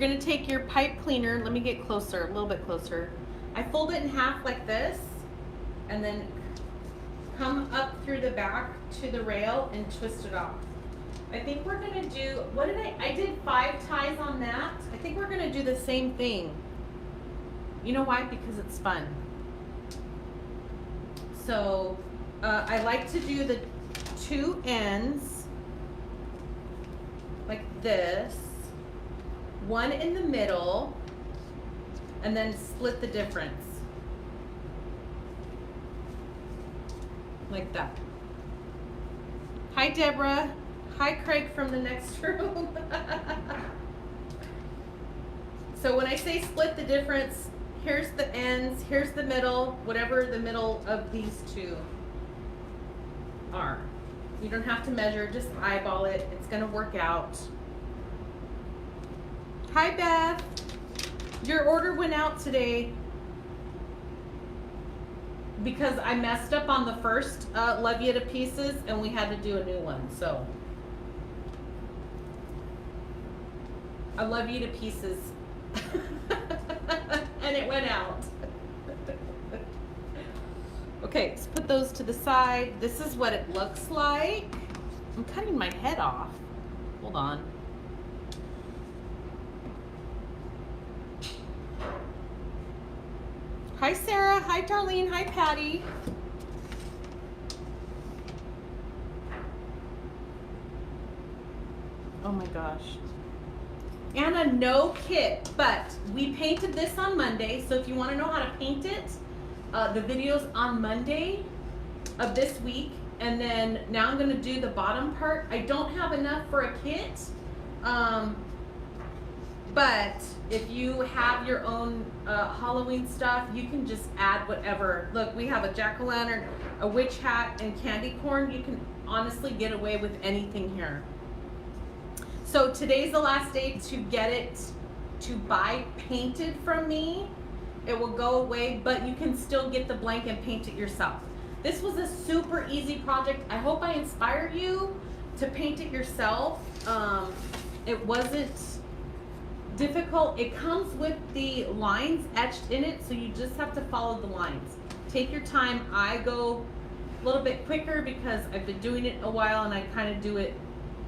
gonna take your pipe cleaner, let me get closer, a little bit closer. I fold it in half like this, and then come up through the back to the rail and twist it off. I think we're gonna do, what did I did 5 ties on that. I think we're gonna do the same thing. You know why? Because it's fun. So I like to do the 2 ends like this, 1 in the middle, and then split the difference. Like that. Hi, Deborah. Hi, Craig from the next room. So when I say split the difference, here's the ends, here's the middle, whatever the middle of these 2 are. You don't have to measure, just eyeball it. It's gonna work out. Hi, Beth. Your order went out today because I messed up on the first Love You to Pieces and we had to do a new one, so. I love you to pieces. And it went out. Okay, let's put those to the side. This is what it looks like. I'm cutting my head off. Hold on. Hi, Sarah. Hi, Darlene. Hi, Patty. Oh my gosh. Anna, no kit, but we painted this on Monday, so if you want to know how to paint it, the video's on Monday of this week, and then now I'm going to do the bottom part. I don't have enough for a kit, but if you have your own Halloween stuff, you can just add whatever. Look, we have a jack-o'-lantern, a witch hat, and candy corn. You can honestly get away with anything here. So today's the last day to get it to buy painted from me. It will go away, but you can still get the blank and paint it yourself. This was a super easy project. I hope I inspired you to paint it yourself. It wasn't difficult. It comes with the lines etched in it, so you just have to follow the lines. Take your time. I go a little bit quicker because I've been doing it a while and I kind of do it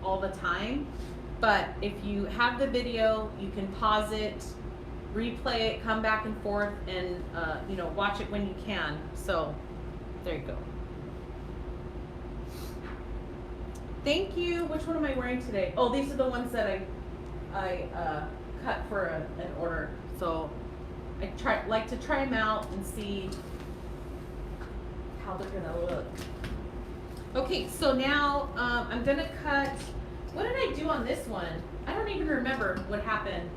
all the time. But if you have the video, you can pause it, replay it, come back and forth, and you know, watch it when you can. So there you go. Thank you. Which one am I wearing today? Oh, these are the ones that I cut for an order. So I like to try them out and see how they're gonna look. Okay, so now I'm gonna cut. What did I do on this one? I don't even remember what happened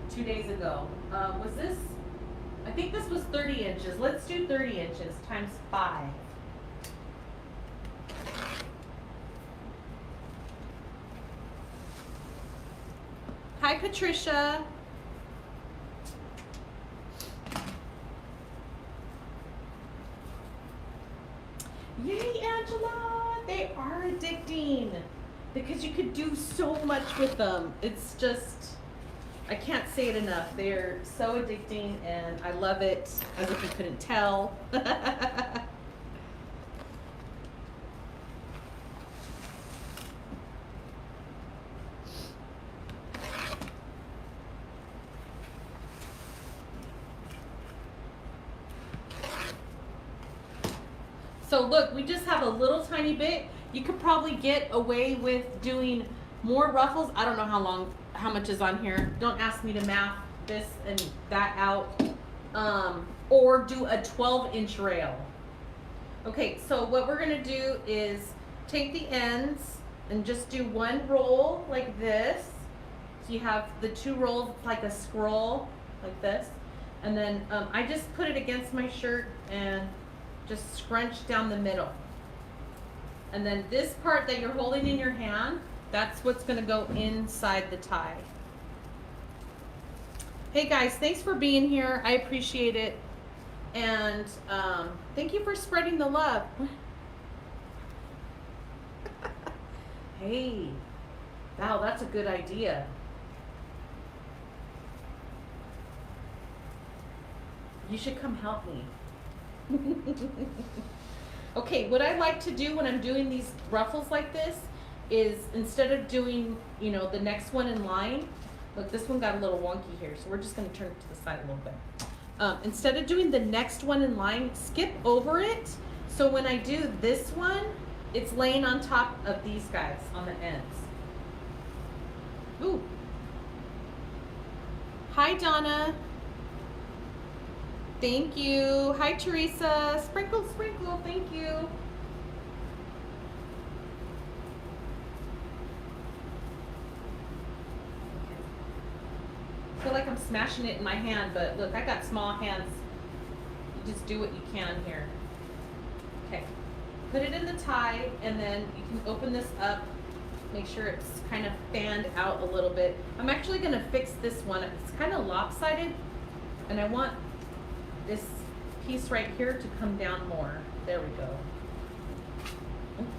2 days ago. Was this? I think this was 30 inches. Let's do 30 inches times 5. Hi, Patricia. Yay, Angela! They are addicting because you could do so much with them. It's just, I can't say it enough. They're so addicting and I love it, as if you couldn't tell. So look, we just have a little tiny bit. You could probably get away with doing more ruffles. I don't know how much is on here. Don't ask me to math this and that out. Or do a 12-inch rail. Okay, so what we're gonna do is take the ends and just do one roll like this. So you have the 2 rolls like a scroll, like this. And then I just put it against my shirt and just scrunch down the middle. And then this part that you're holding in your hand, that's what's gonna go inside the tie. Hey guys, thanks for being here. I appreciate it. And thank you for spreading the love. Hey, wow, that's a good idea. You should come help me. Okay, what I like to do when I'm doing these ruffles like this is instead of doing, you know, the next one in line, look, this one got a little wonky here, so we're just gonna turn it to the side a little bit. Instead of doing the next one in line, skip over it. So when I do this one, it's laying on top of these guys on the ends. Ooh. Hi, Donna. Thank you. Hi, Teresa. Sprinkle, sprinkle. Thank you. Okay. I feel like I'm smashing it in my hand, but look, I got small hands. You just do what you can here. Okay. Put it in the tie, and then you can open this up. Make sure it's kind of fanned out a little bit. I'm actually going to fix this one. It's kind of lopsided, and I want this piece right here to come down more. There we go. Oops.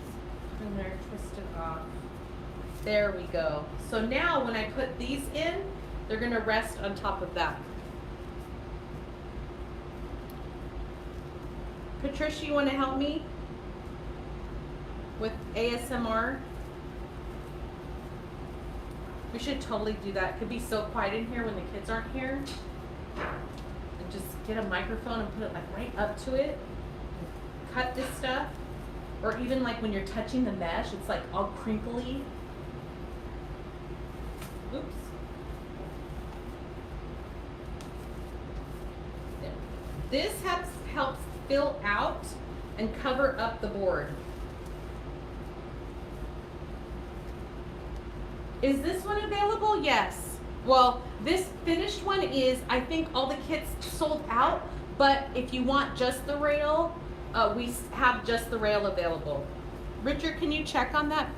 In there, twist it off. There we go. So now when I put these in, they're going to rest on top of that. Patricia, you want to help me with ASMR? We should totally do that. It could be so quiet in here when the kids aren't here. And just get a microphone and put it like right up to it. Cut this stuff. Or even like when you're touching the mesh, it's like all crinkly. Oops. There. This helps fill out and cover up the board. Is this one available? Yes. Well, this finished one is, I think all the kits sold out, but if you want just the rail, we have just the rail available. Richard, can you check on that?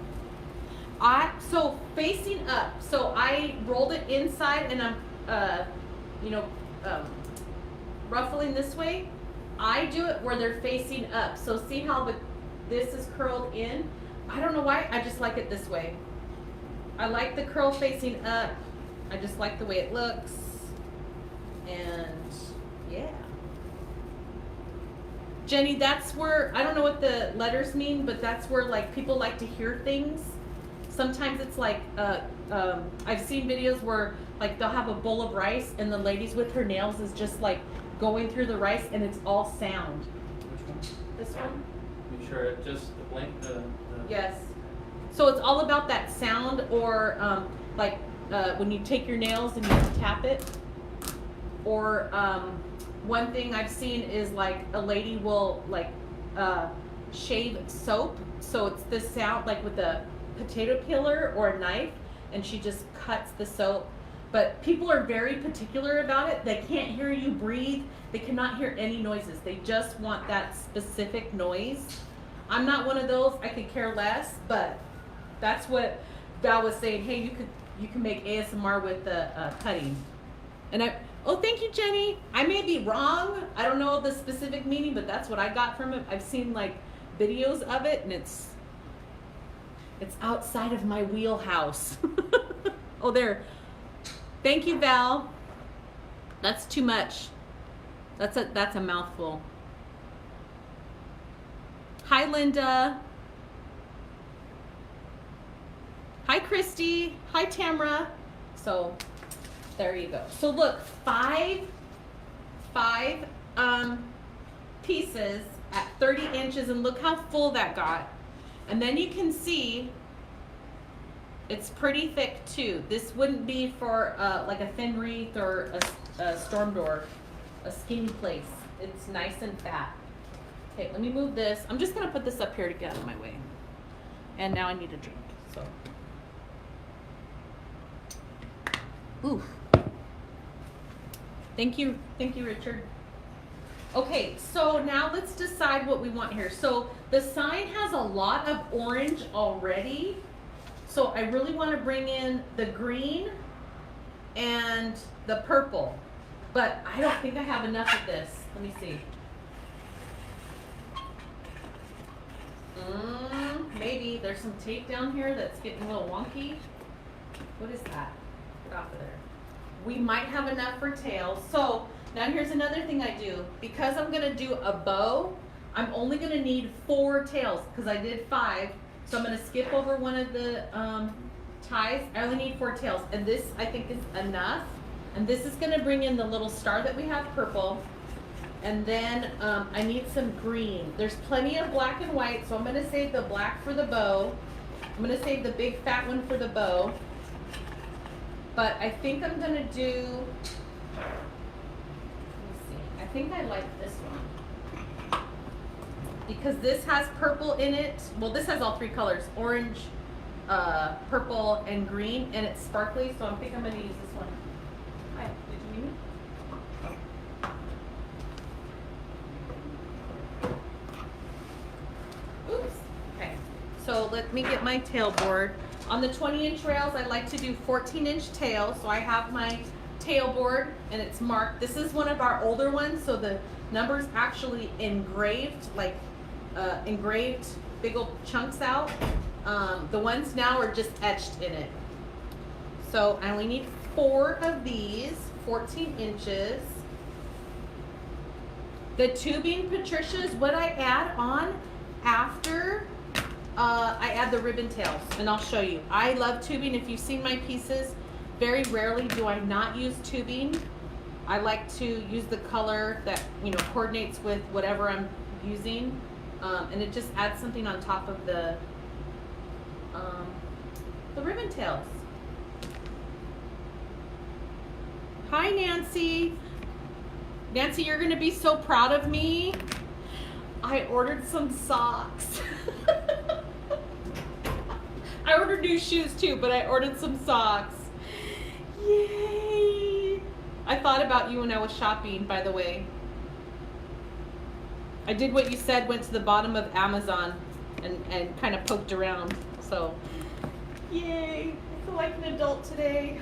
So facing up, so I rolled it inside and I'm, ruffling this way. I do it where they're facing up. So see how this is curled in? I don't know why, I just like it this way. I like the curl facing up. I just like the way it looks. And yeah. Jenny, that's where, I don't know what the letters mean, but that's where like people like to hear things. Sometimes it's like, I've seen videos where like they'll have a bowl of rice and the ladies with her nails is just like going through the rice and it's all sound. Which one? This one? Make sure it just the blank, Yes. So it's all about that sound, or when you take your nails and you tap it. Or one thing I've seen is like a lady will like shave soap, so it's this sound like with a potato peeler or a knife, and she just cuts the soap. But people are very particular about it. They can't hear you breathe. They cannot hear any noises. They just want that specific noise. I'm not one of those. I could care less, but that's what Val was saying. Hey, you can make ASMR with the cutting. And oh, thank you, Jenny. I may be wrong. I don't know the specific meaning, but that's what I got from it. I've seen like videos of it, and it's outside of my wheelhouse. Oh, there. Thank you, Val. That's too much. That's a mouthful. Hi, Linda. Hi, Christy. Hi, Tamra. So there you go. So look, five pieces at 30 inches, and look how full that got. And then you can see it's pretty thick too. This wouldn't be for like a thin wreath or a storm door, a skinny place. It's nice and fat. Okay, let me move this. I'm just gonna put this up here to get out of my way. And now I need a drink, so. Ooh. Thank you, Richard. Okay, so now let's decide what we want here. So the sign has a lot of orange already. So I really want to bring in the green and the purple, but I don't think I have enough of this. Let me see. Maybe there's some tape down here that's getting a little wonky. What is that? Get off of there. We might have enough for tails. So Now here's another thing I do. Because I'm gonna do a bow, I'm only gonna need 4 tails because I did 5. So I'm gonna skip over one of the ties. I only need 4 tails, and this I think is enough. And this is gonna bring in the little star that we have, purple. And then I need some green. There's plenty of black and white, so I'm gonna save the black for the bow. I'm gonna save the big fat one for the bow. But I think I'm gonna do, let me see, I think I like this one. Because this has purple in it. Well, this has all 3 colors, orange, purple, and green, and it's sparkly, so I think I'm gonna use this one. Hi, did you meet me? Oops. Okay. So let me get my tail board. On the 20-inch rails, I like to do 14-inch tail. So I have my tail board and it's marked. This is one of our older ones, so the number's actually engraved, like engraved big old chunks out. The ones now are just etched in it. So I only need 4 of these, 14 inches. The tubing, Patricia, is what I add on after I add the ribbon tails, and I'll show you. I love tubing. If you've seen my pieces, very rarely do I not use tubing. I like to use the color that, you know, coordinates with whatever I'm using, and it just adds something on top of the ribbon tails. Hi, Nancy. Nancy, you're gonna be so proud of me. I ordered some socks. I ordered new shoes too, but I ordered some socks. Yay! I thought about you when I was shopping, by the way. I did what you said, went to the bottom of Amazon and kind of poked around. So, yay! I feel like an adult today.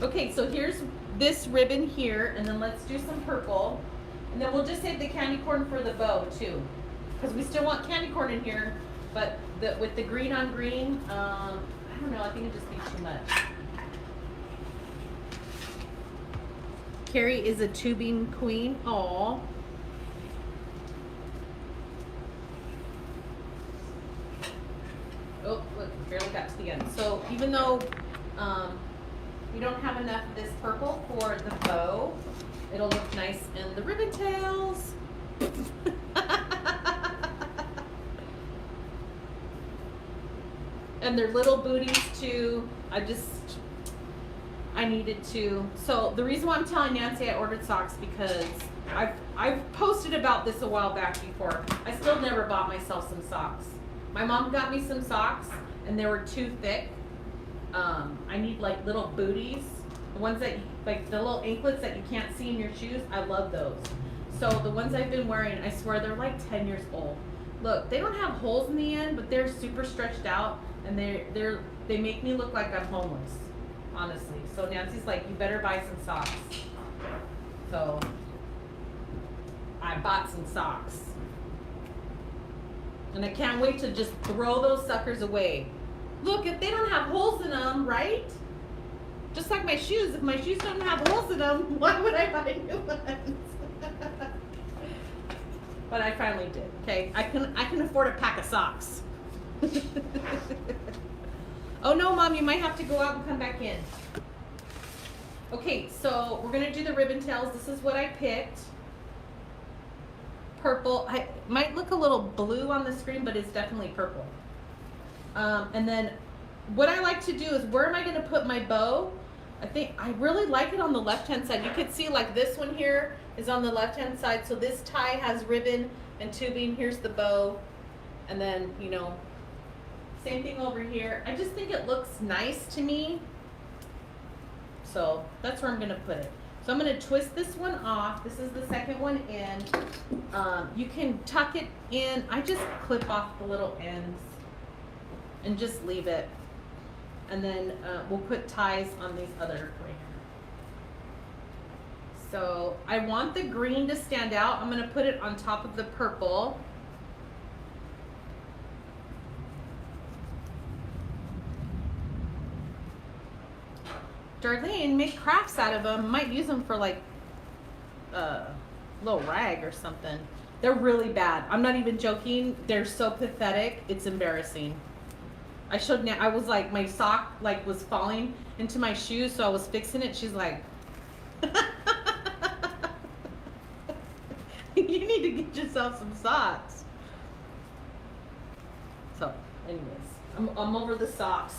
Okay, so here's this ribbon here, and then let's do some purple. And then we'll just save the candy corn for the bow too, because we still want candy corn in here, but with the green on green, I don't know, I think it'd just be too much. Carrie is a tubing queen. Aww. Oh, look, barely got to the end. So even though we don't have enough of this purple for the bow, it'll look nice in the ribbon tails. And they're little booties too. I needed to. So the reason why I'm telling Nancy I ordered socks, because I've posted about this a while back before. I still never bought myself some socks. My mom got me some socks and they were too thick. I need like little booties. The ones that, like the little anklets that you can't see in your shoes, I love those. So the ones I've been wearing, I swear they're like 10 years old. Look, they don't have holes in the end, but they're super stretched out, and they make me look like I'm homeless, honestly. So Nancy's like, you better buy some socks. So I bought some socks. And I can't wait to just throw those suckers away. Look, if they don't have holes in them, right? Just like my shoes, if my shoes don't have holes in them, why would I buy new ones? But I finally did. Okay, I can afford a pack of socks. Oh no, Mom, you might have to go out and come back in. Okay, so we're gonna do the ribbon tails. This is what I picked. Purple. I might look a little blue on the screen, but it's definitely purple. And then what I like to do is, where am I gonna put my bow? I think I really like it on the left-hand side. You can see like this one here is on the left-hand side. So this tie has ribbon and tubing. Here's the bow. And then, you know, same thing over here. I just think it looks nice to me. So that's where I'm gonna put it. So I'm gonna twist this one off. This is the second one in. You can tuck it in. I just clip off the little ends and just leave it. And then we'll put ties on these other right here. So I want the green to stand out. I'm gonna put it on top of the purple. Darlene, make crafts out of them. Might use them for like a little rag or something. They're really bad. I'm not even joking. They're so pathetic. It's embarrassing. I showed I was like, my sock like was falling into my shoe, so I was fixing it. She's like, you need to get yourself some socks. So, anyways, I'm over the socks.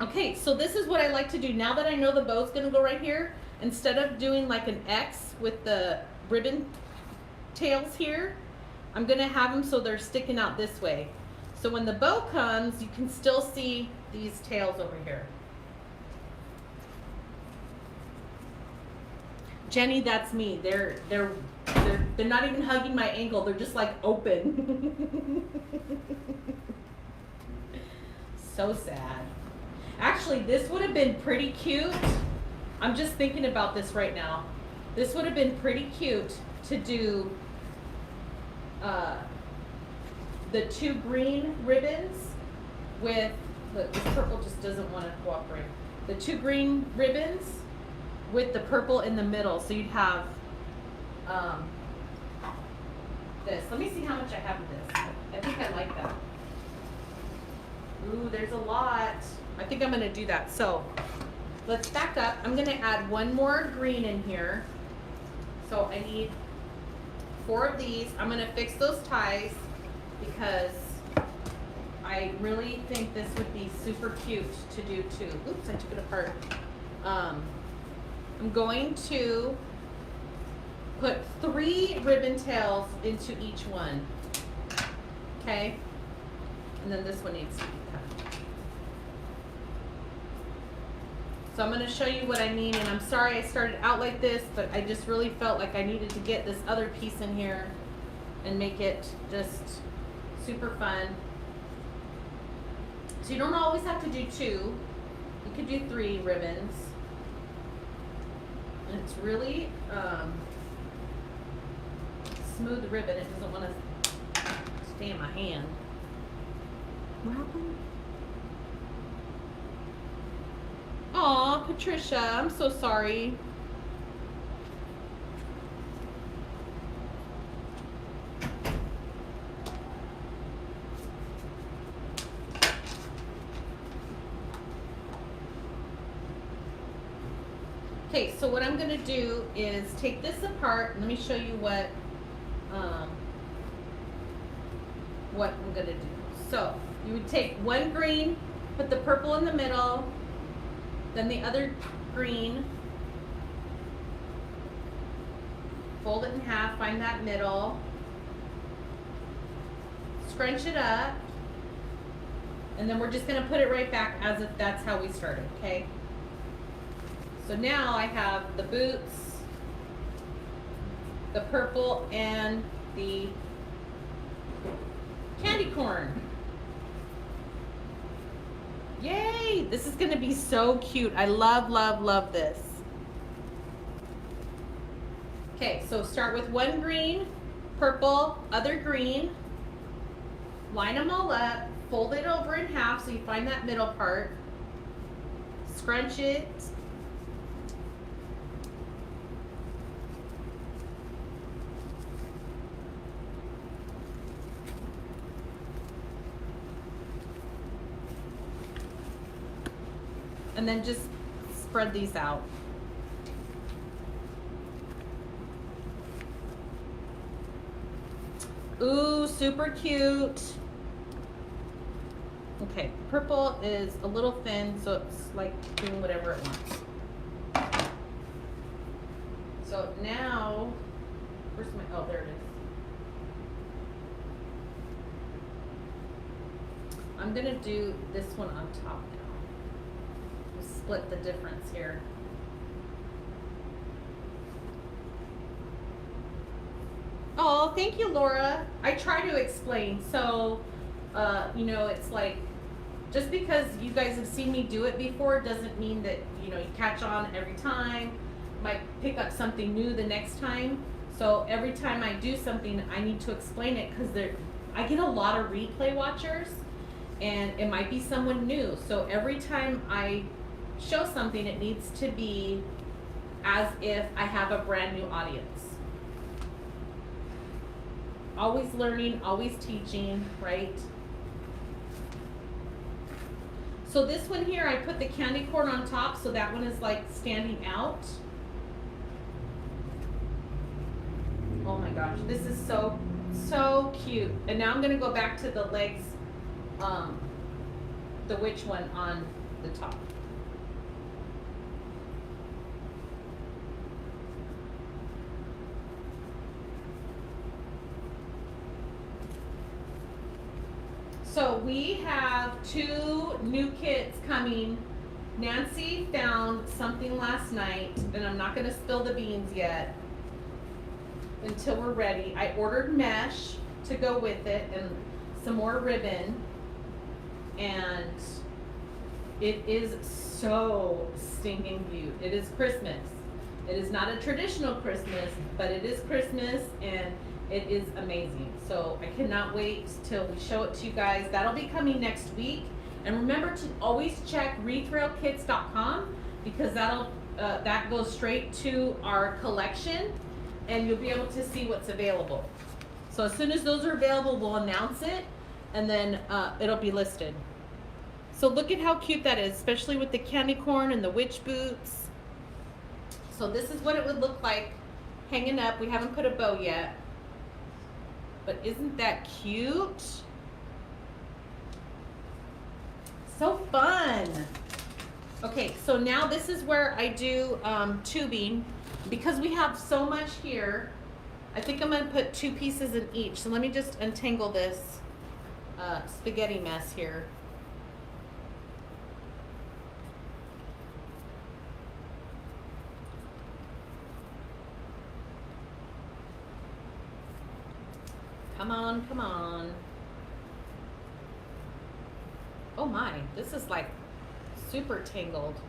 Okay, so this is what I like to do. Now that I know the bow's gonna go right here, instead of doing like an X with the ribbon tails here, I'm gonna have them so they're sticking out this way. So when the bow comes, you can still see these tails over here. Jenny, that's me. They're not even hugging my ankle. They're just like open. So sad. Actually, this would have been pretty cute. I'm just thinking about this right now. This would have been pretty cute to do the 2 green ribbons with, look, this purple just doesn't want to cooperate. The 2 green ribbons with the purple in the middle. So you'd have this. Let me see how much I have of this. I think I like that. Ooh, there's a lot. I think I'm gonna do that. So let's back up. I'm gonna add 1 more green in here. So I need 4 of these. I'm gonna fix those ties because I really think this would be super cute to do too. Oops, I took it apart. I'm going to put 3 ribbon tails into each one. Okay? And then this one needs to be cut. So I'm going to show you what I mean, and I'm sorry I started out like this, but I just really felt like I needed to get this other piece in here and make it just super fun. So you don't always have to do 2. You could do 3 ribbons. And it's really smooth ribbon. It doesn't want to stay in my hand. What happened? Aw, Patricia, I'm so sorry. Okay, so what I'm gonna do is take this apart. Let me show you what I'm gonna do. So you would take 1 green, put the purple in the middle, then the other green, fold it in half, find that middle, scrunch it up, and then we're just gonna put it right back as if that's how we started, okay? So now I have the boots, the purple, and the candy corn. Yay! This is gonna be so cute. I love, love, love this. Okay, so start with 1 green, purple, other green, line them all up, fold it over in half so you find that middle part, scrunch it, and then just spread these out. Ooh, super cute. Okay, purple is a little thin, so it's like doing whatever it wants. So now, where's my, oh, there it is. I'm gonna do this one on top now. Split the difference here. Oh, thank you, Laura. I try to explain. So, you know, it's like, just because you guys have seen me do it before doesn't mean that, you know, you catch on every time. Might pick up something new the next time. So every time I do something, I need to explain it because I get a lot of replay watchers. and it might be someone new. So every time I show something, it needs to be as if I have a brand new audience. Always learning, always teaching, right? So this one here, I put the candy corn on top, so that one is like standing out. Oh my gosh, this is so, so cute. And now I'm gonna go back to the legs, the witch one on the top. So we have 2 new kits coming. Nancy found something last night, and I'm not gonna spill the beans yet until we're ready. I ordered mesh to go with it and some more ribbon, and it is so stinking cute. It is Christmas. It is not a traditional Christmas, but it is Christmas, and it is amazing. So I cannot wait till we show it to you guys. That'll be coming next week. And remember to always check wreathrailkits.com, because that goes straight to our collection, and you'll be able to see what's available. So as soon as those are available, we'll announce it, and then it'll be listed. So look at how cute that is, especially with the candy corn and the witch boots. So this is what it would look like hanging up. We haven't put a bow yet, but isn't that cute? So fun. Okay, so now this is where I do tubing. Because we have so much here, I think I'm gonna put 2 pieces in each. So let me just untangle this spaghetti mess here. Come on, come on. Oh my, this is like super tangled.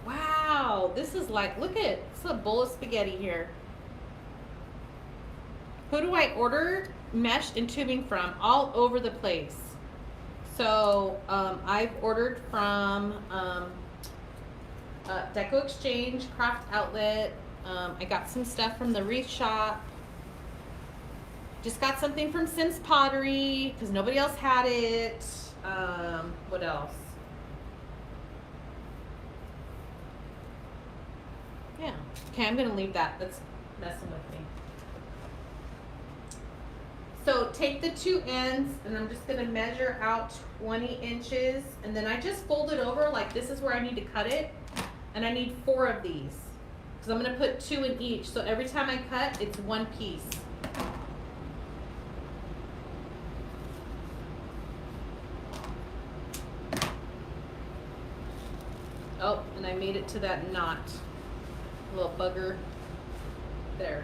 Wow, this is like, look at, it's a bowl of spaghetti here. Who do I order mesh and tubing from? All over the place. So I've ordered from Decor Exchange, Craft Outlet. I got some stuff from the Wreath shop. Just got something from Sims Pottery because nobody else had it. What else? Yeah. Okay, I'm gonna leave that. That's messing with me. So take the 2 ends, and I'm just gonna measure out 20 inches, and then I just fold it over like this is where I need to cut it, and I need 4 of these because I'm gonna put 2 in each. So every time I cut, it's 1 piece. Oh, and I made it to that knot. Little bugger. There.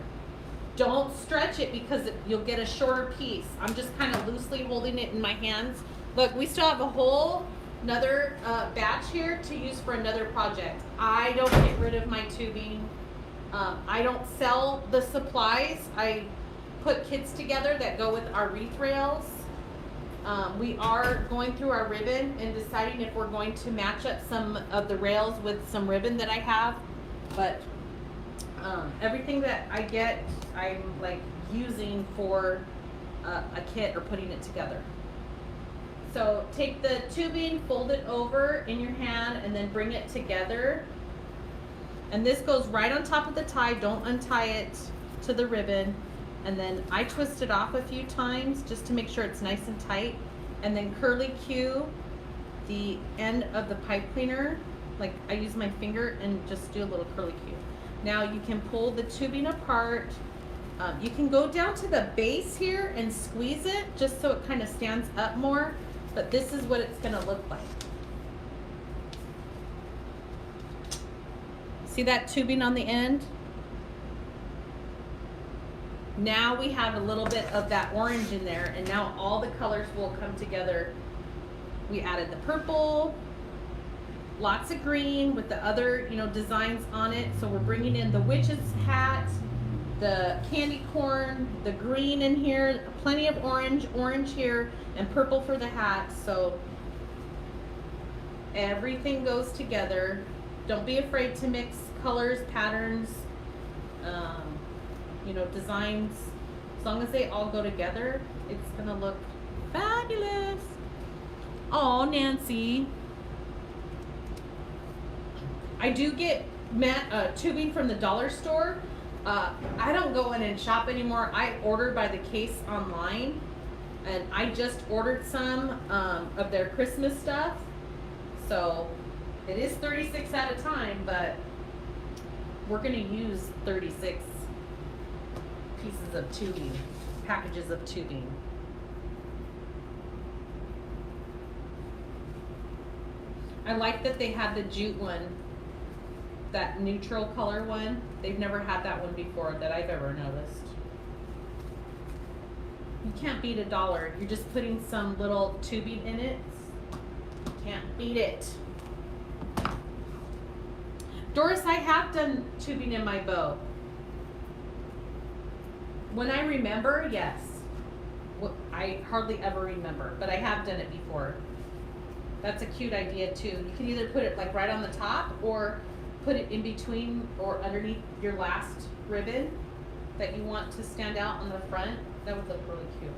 Don't stretch it because you'll get a shorter piece. I'm just kind of loosely holding it in my hands. Look, we still have a whole another batch here to use for another project. I don't get rid of my tubing. I don't sell the supplies. I put kits together that go with our wreath rails. We are going through our ribbon and deciding if we're going to match up some of the rails with some ribbon that I have. But everything that I get, I'm like using for a kit or putting it together. So take the tubing, fold it over in your hand, and then bring it together. And this goes right on top of the tie. Don't untie it to the ribbon. And then I twist it off a few times just to make sure it's nice and tight. And then curly Q the end of the pipe cleaner. Like I use my finger and just do a little curly Q. Now you can pull the tubing apart. You can go down to the base here and squeeze it just so it kind of stands up more. But this is what it's gonna look like. See that tubing on the end? Now we have a little bit of that orange in there, and now all the colors will come together. We added the purple, lots of green with the other, you know, designs on it. So we're bringing in the witch's hat, the candy corn, the green in here, plenty of orange here, and purple for the hat. So everything goes together. Don't be afraid to mix colors, patterns, you know, designs. As long as they all go together, it's gonna look fabulous. Oh, Nancy. I do get tubing from the dollar store. I don't go in and shop anymore. I order by the case online, and I just ordered some of their Christmas stuff. So it is 36 at a time, but we're gonna use 36 pieces of tubing, packages of tubing. I like that they had the jute one, that neutral color one. They've never had that one before that I've ever noticed. You can't beat $1. You're just putting some little tubing in it. Can't beat it. Doris, I have done tubing in my bow. When I remember, yes. I hardly ever remember, but I have done it before. That's a cute idea too. You can either put it like right on the top or put it in between or underneath your last ribbon that you want to stand out on the front. That would look really cute.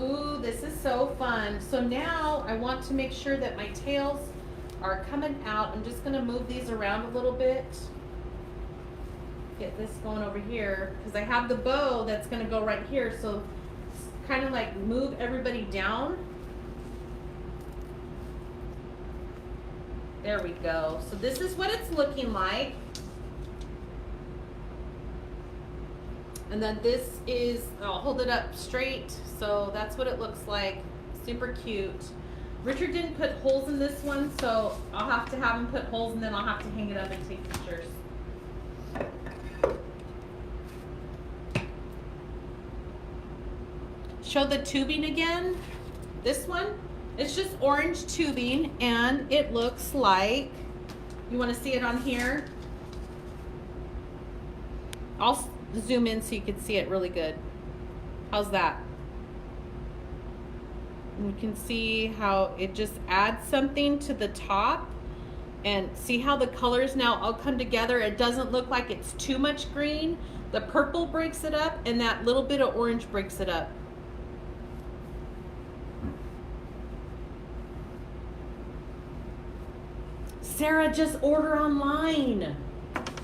Ooh, this is so fun. So now I want to make sure that my tails are coming out. I'm just gonna move these around a little bit. Get this going over here because I have the bow that's gonna go right here. So kind of like move everybody down. There we go. So this is what it's looking like. And then this is, I'll hold it up straight. So that's what it looks like. Super cute. Richard didn't put holes in this one, so I'll have to have him put holes and then I'll have to hang it up and take pictures. Show the tubing again. This one, it's just orange tubing and it looks like, you want to see it on here? I'll zoom in so you can see it really good. How's that? And you can see how it just adds something to the top, and see how the colors now all come together. It doesn't look like it's too much green. The purple breaks it up and that little bit of orange breaks it up. Sarah, just order online.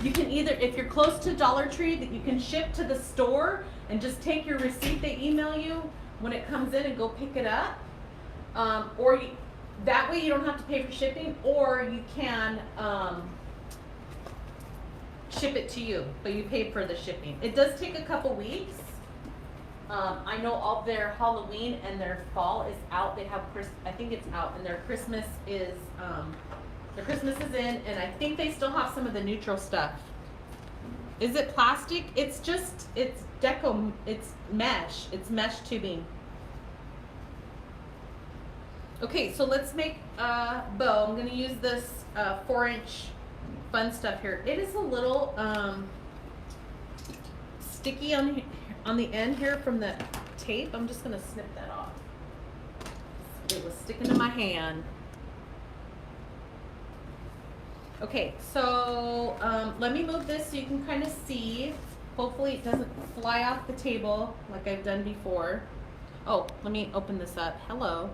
You can either, if you're close to Dollar Tree, that you can ship to the store and just take your receipt they email you when it comes in and go pick it up. That way you don't have to pay for shipping, or you can ship it to you, but you pay for the shipping. It does take a couple weeks. I know all their Halloween and their fall is out. They have, I think it's out, and their Christmas is in, and I think they still have some of the neutral stuff. Is it plastic? It's just, it's deco, it's mesh tubing. Okay, so let's make a bow. I'm gonna use this 4-inch fun stuff here. It is a little sticky on the end here from the tape. I'm just gonna snip that off. It was sticking to my hand. Okay, so let me move this so you can kind of see. Hopefully it doesn't fly off the table like I've done before. Oh, let me open this up. Hello.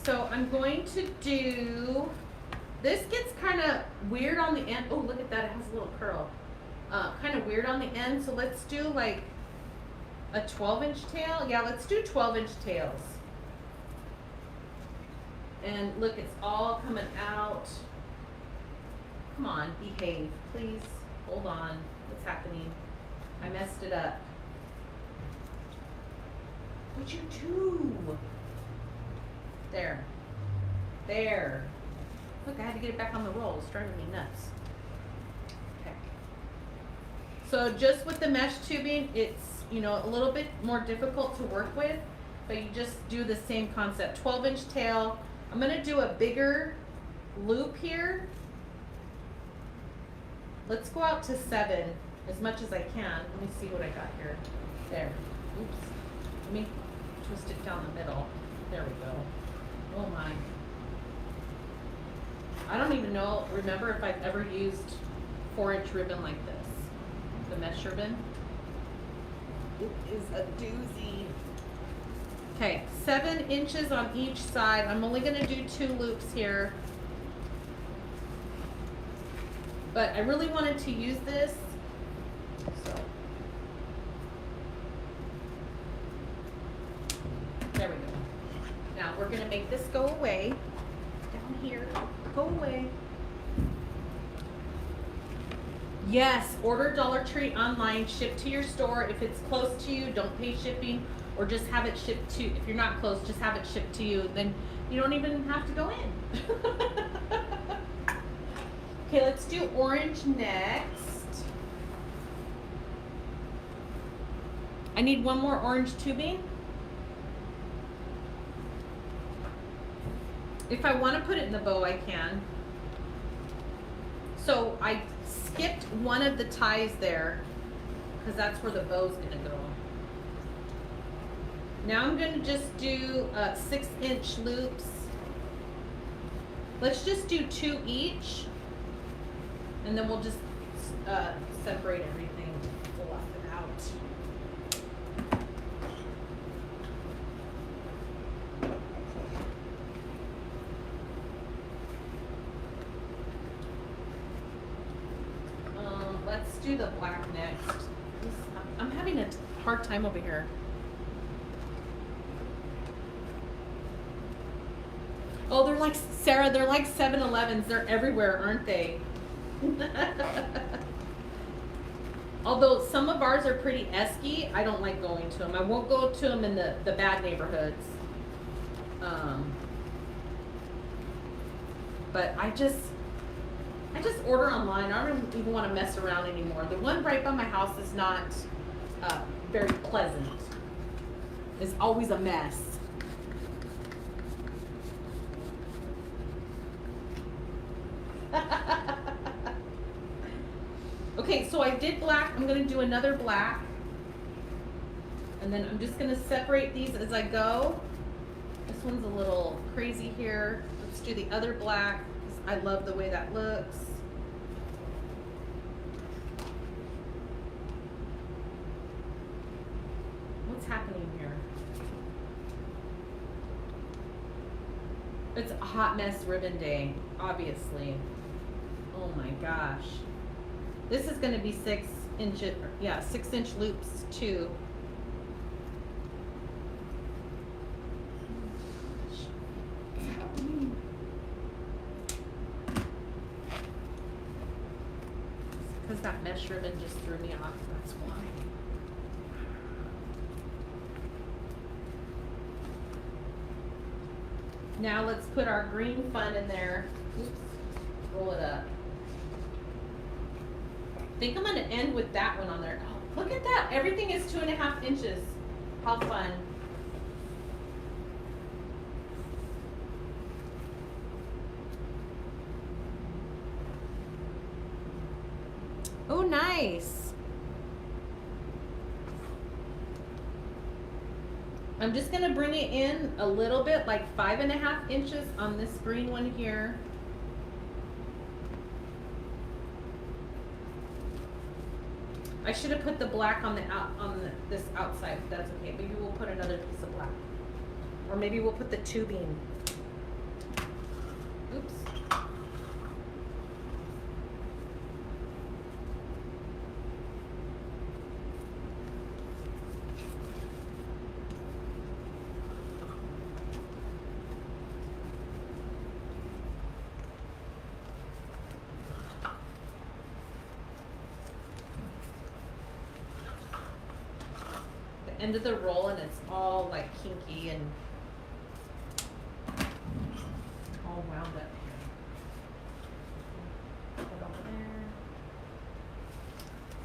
So I'm going to do, this gets kind of weird on the end. Oh, look at that, it has a little curl. Kind of weird on the end, so let's do like a 12-inch tail. Yeah, let's do 12-inch tails. And look, it's all coming out. Come on, behave, please. Hold on, what's happening? I messed it up. What'd you do? There. There. Look, I had to get it back on the roll. It's driving me nuts. Okay. So just with the mesh tubing, it's, you know, a little bit more difficult to work with, but you just do the same concept. 12-inch tail. I'm gonna do a bigger loop here. Let's go out to 7 as much as I can. Let me see what I got here. There. Oops. Let me twist it down the middle. There we go. Oh my. I don't even remember if I've ever used 4-inch ribbon like this. The mesh ribbon. It is a doozy. Okay, 7 inches on each side. I'm only gonna do 2 loops here. But I really wanted to use this, so. There we go. Now we're gonna make this go away. Down here, go away. Yes, order Dollar Tree online, ship to your store. If it's close to you, don't pay shipping, or just have it shipped to, if you're not close, just have it shipped to you. Then you don't even have to go in. Okay, let's do orange next. I need one more orange tubing. If I want to put it in the bow, I can. So I skipped one of the ties there because that's where the bow's gonna go. Now I'm gonna just do 6-inch loops. Let's just do 2 each, and then we'll just separate everything. We'll left it out. Let's do the black next. I'm having a hard time over here. Oh, they're like, Sarah, they're like 7-Elevens. They're everywhere, aren't they? Although some of ours are pretty esky, I don't like going to them. I won't go to them in the bad neighborhoods. But I just order online. I don't even want to mess around anymore. The one right by my house is not very pleasant. It's always a mess. Okay, so I did black. I'm going to do another black. And then I'm just going to separate these as I go. This one's a little crazy here. Let's do the other black. I love the way that looks. What's happening here? It's a hot mess ribbon day, obviously. Oh my gosh. This is gonna be 6-inch, yeah, 6-inch loops too. Because that mesh ribbon just threw me off, that's why. Now let's put our green fun in there. Oops, roll it up. I think I'm gonna end with that one on there. Oh, look at that, everything is 2.5 inches. How fun. Oh, nice. I'm just gonna bring it in a little bit, like 5.5 inches on this green one here. I should have put the black on this outside, but that's okay. Maybe we'll put another piece of black. Or maybe we'll put the tubing. Oops. End of the roll and it's all like kinky and all wound up here. Put it over there.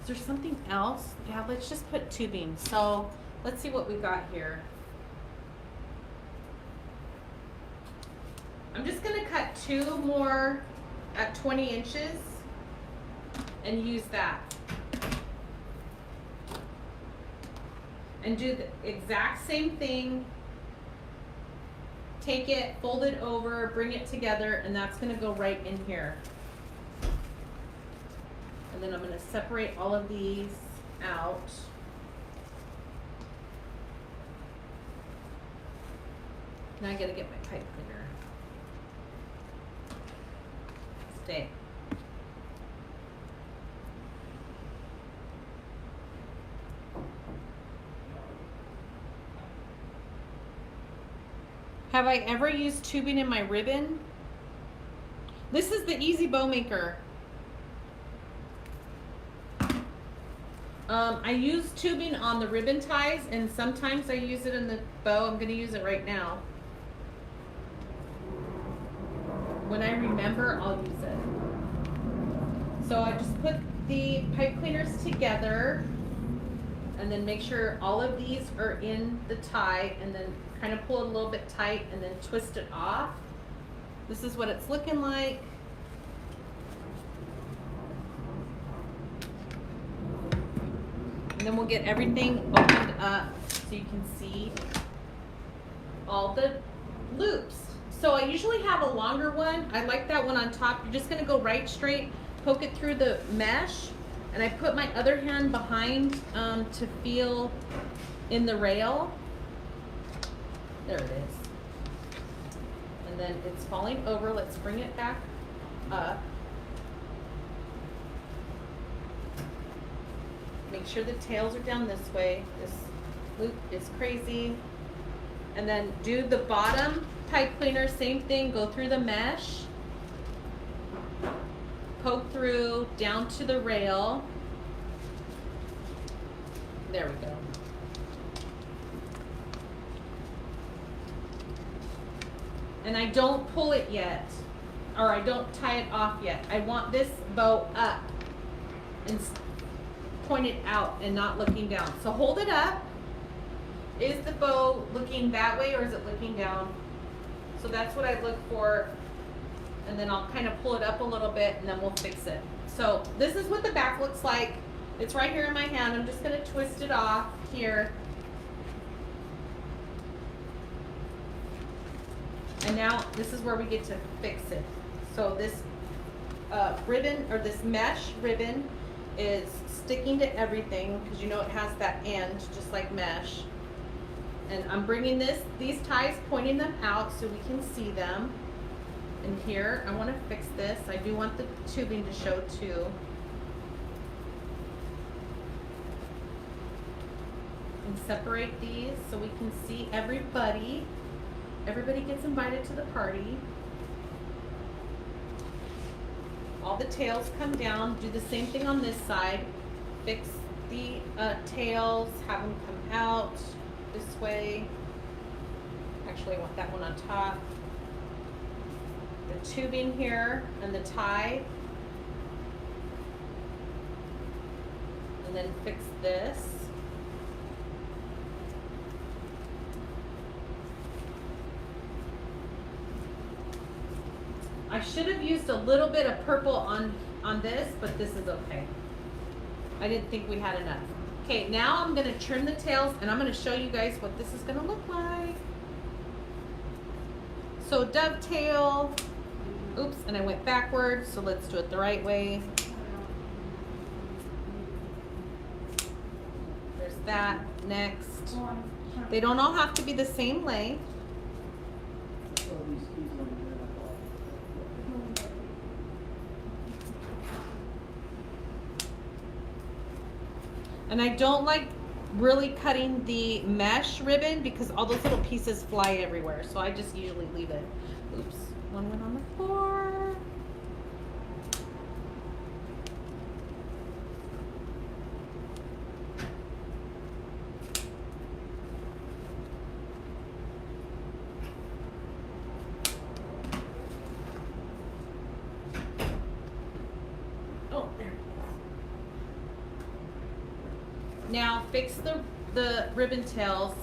Is there something else? Yeah, let's just put tubing. So let's see what we got here. I'm just gonna cut 2 more at 20 inches and use that. And do the exact same thing. Take it, fold it over, bring it together, and that's gonna go right in here. And then I'm gonna separate all of these out. Now I gotta get my pipe cleaner. Stay. Have I ever used tubing in my ribbon? This is the Easy Bow Maker. I use tubing on the ribbon ties, and sometimes I use it in the bow. I'm gonna use it right now. When I remember, I'll use it. So I just put the pipe cleaners together, and then make sure all of these are in the tie, and then kind of pull it a little bit tight, and then twist it off. This is what it's looking like. And then we'll get everything opened up so you can see all the loops. So I usually have a longer one. I like that one on top. You're just gonna go right straight, poke it through the mesh, and I put my other hand behind to feel in the rail. There it is. And then it's falling over. Let's bring it back up. Make sure the tails are down this way. This loop is crazy. And then do the bottom pipe cleaner, same thing, go through the mesh, poke through down to the rail. There we go. And I don't pull it yet, or I don't tie it off yet. I want this bow up and pointed out and not looking down. So hold it up. Is the bow looking that way or is it looking down? So that's what I look for. And then I'll kind of pull it up a little bit and then we'll fix it. So this is what the back looks like. It's right here in my hand. I'm just gonna twist it off here. And now this is where we get to fix it. So this ribbon, or this mesh ribbon, is sticking to everything because you know it has that end just like mesh. And I'm bringing these ties, pointing them out so we can see them. And here, I want to fix this. I do want the tubing to show too. And separate these so we can see everybody. Everybody gets invited to the party. All the tails come down. Do the same thing on this side. Fix the tails, have them come out this way. Actually, I want that one on top. The tubing here and the tie. And then fix this. I should have used a little bit of purple on this, but this is okay. I didn't think we had enough. Okay, now I'm gonna trim the tails and I'm gonna show you guys what this is gonna look like. So dovetail, oops, and I went backwards, so let's do it the right way. There's that, next. They don't all have to be the same length. And I don't like really cutting the mesh ribbon because all those little pieces fly everywhere. So I just usually leave it. Oops, one went on the floor. Oh, there. Now fix the ribbon tails.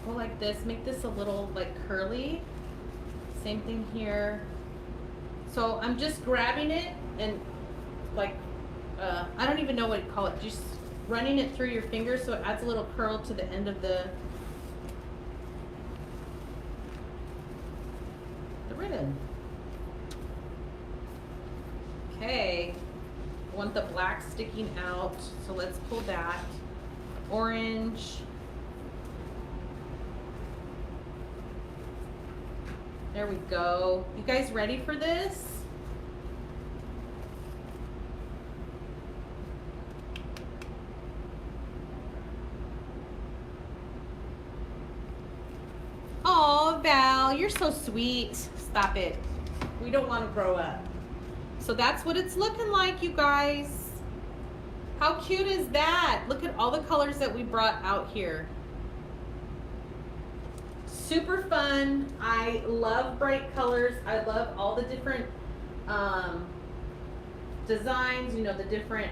Go like this, make this a little like curly. Same thing here. So I'm just grabbing it and like, I don't even know what to call it, just running it through your fingers so it adds a little curl to the end of the ribbon. Okay, I want the black sticking out, so let's pull that. Orange. There we go. You guys ready for this? Oh, Val, you're so sweet. Stop it. We don't want to grow up. So that's what it's looking like, you guys. How cute is that? Look at all the colors that we brought out here. Super fun. I love bright colors. I love all the different designs, you know, the different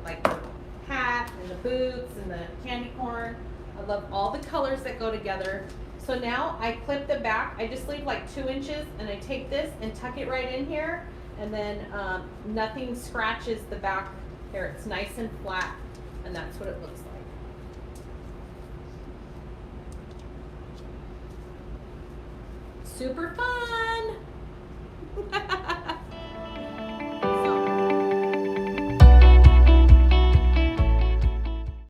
like the hat and the boots and the candy corn. I love all the colors that go together. So now I clip the back. I just leave like 2 inches and I take this and tuck it right in here, and then nothing scratches the back here. It's nice and flat, and that's what it looks like. Super fun.